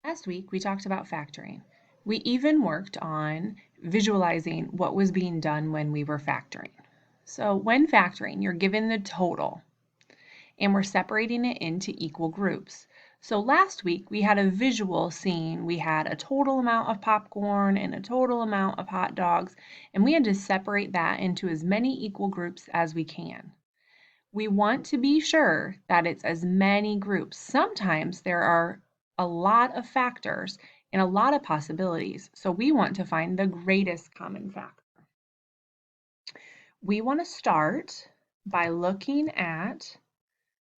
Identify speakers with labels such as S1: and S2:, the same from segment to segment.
S1: Last week, we talked about factoring. We even worked on visualizing what was being done when we were factoring. So when factoring, you're given the total, and we're separating it into equal groups. So last week, we had a visual seeing we had a total amount of popcorn and a total amount of hot dogs, and we had to separate that into as many equal groups as we can. We want to be sure that it's as many groups. Sometimes there are a lot of factors and a lot of possibilities, so we want to find the greatest common factor. We want to start by looking at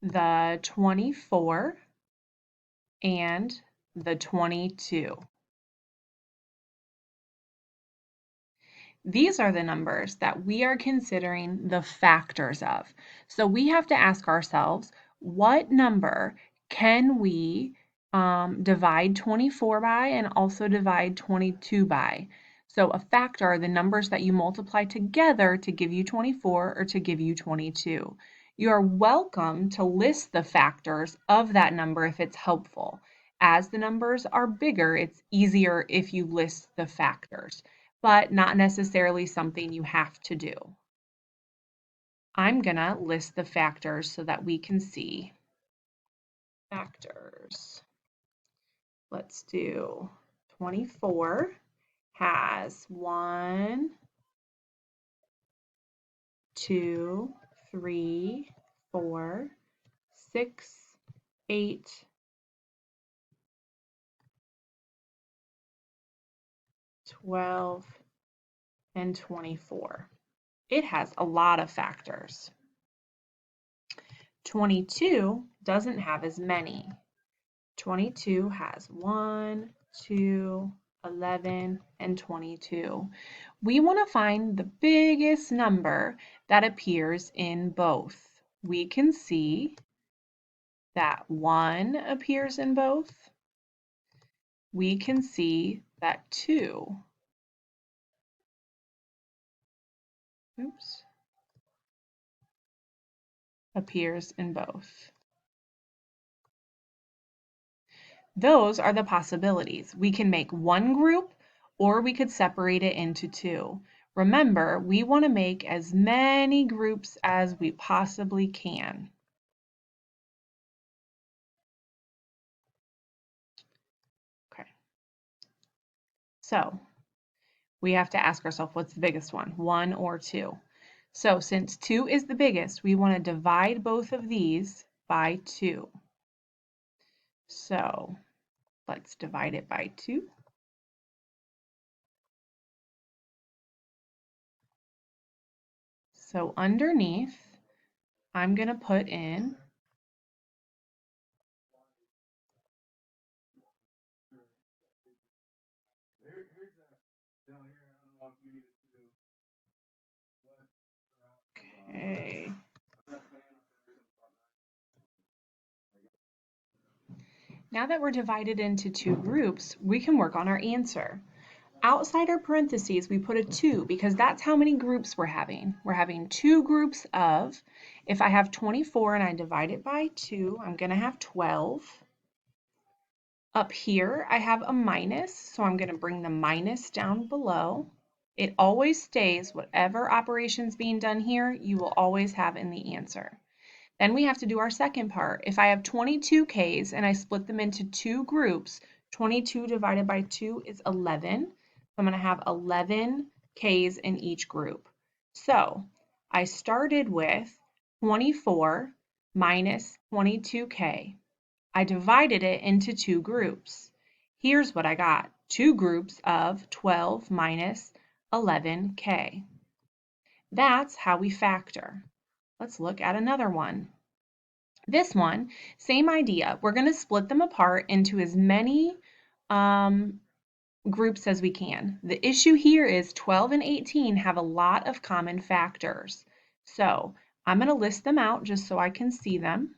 S1: the 24 and the 22. These are the numbers that we are considering the factors of. So we have to ask ourselves, what number can we divide 24 by and also divide 22 by? So a factor are the numbers that you multiply together to give you 24 or to give you 22. You are welcome to list the factors of that number if it's helpful. As the numbers are bigger, it's easier if you list the factors, but not necessarily something you have to do. I'm gonna list the factors so that we can see. Factors. Let's do 24 has 1, 2, 3, 4, 6, 8, 12, and 24. It has a lot of factors. 22 doesn't have as many. 22 has 1, 2, 11, and 22. We want to find the biggest number that appears in both. We can see that 1 appears in both. We can see that 2 appears in both. Those are the possibilities. We can make one group or we could separate it into two. Remember, we want to make as many groups as we possibly can. Okay. So we have to ask ourselves, what's the biggest one or 2? So since 2 is the biggest, we want to divide both of these by 2. So let's divide it by 2. So underneath, I'm going to put in okay. Now that we're divided into 2 groups, we can work on our answer. Outside our parentheses, we put a 2 because that's how many groups we're having. We're having 2 groups of, if I have 24 and I divide it by 2, I'm going to have 12. Up here, I have a minus, so I'm going to bring the minus down below. It always stays, whatever operation's being done here, you will always have in the answer. Then we have to do our second part. If I have 22 Ks and I split them into 2 groups, 22 divided by 2 is 11. So I'm going to have 11 Ks in each group. So I started with 24 minus 22K. I divided it into 2 groups. Here's what I got. 2 groups of 12 minus 11K. That's how we factor. Let's look at another one. This one, same idea. We're going to split them apart into as many groups as we can. The issue here is 12 and 18 have a lot of common factors. So I'm going to list them out just so I can see them.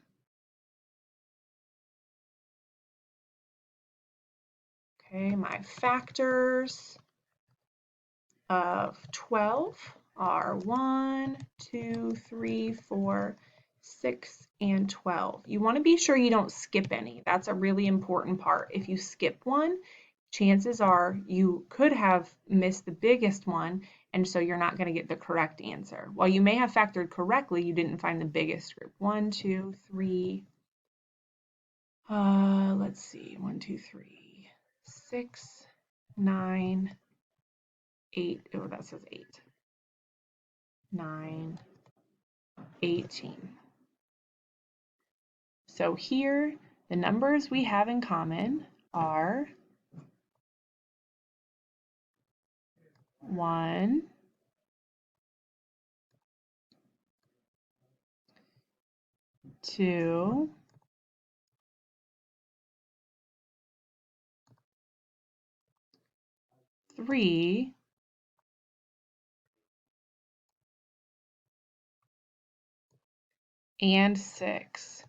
S1: Okay, my factors of 12 are 1, 2, 3, 4, 6, and 12. You want to be sure you don't skip any. That's a really important part. If you skip one, chances are you could have missed the biggest one, and so you're not going to get the correct answer. While you may have factored correctly, you didn't find the biggest group. 1, 2, 3. Let's see. 1, 2, 3, 6, 9, 8. Oh, that says 8. 9, 18. So here, the numbers we have in common are 1, 2, 3, and 6.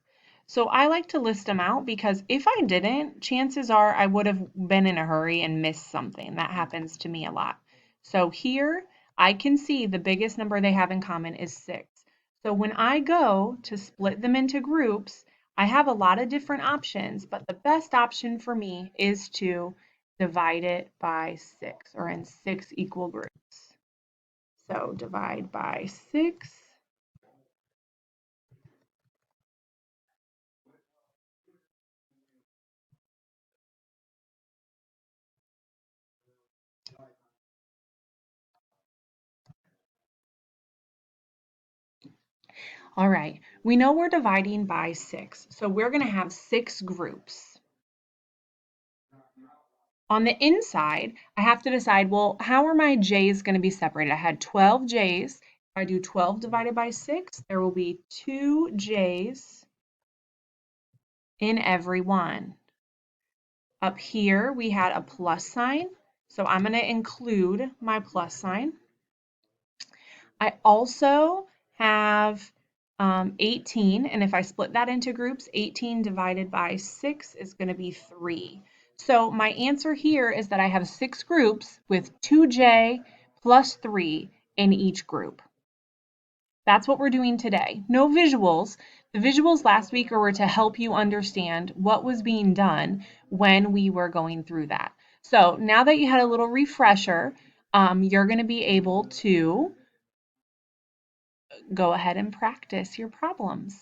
S1: So I like to list them out because if I didn't, chances are I would have been in a hurry and missed something. That happens to me a lot. So here I can see the biggest number they have in common is 6. So when I go to split them into groups, I have a lot of different options, but the best option for me is to divide it by 6 or in 6 equal groups. So divide by 6. All right, we know we're dividing by 6, so we're going to have 6 groups. On the inside, I have to decide, well, how are my J's going to be separated? I had 12 J's. If I do 12 divided by 6, there will be 2 J's in every one. Up here, we had a plus sign, so I'm going to include my plus sign. I also have 18, and if I split that into groups, 18 divided by 6 is going to be 3. So my answer here is that I have 6 groups with 2J plus 3 in each group. That's what we're doing today. No visuals. The visuals last week were to help you understand what was being done when we were going through that. So now that you had a little refresher, you're going to be able to go ahead and practice your problems.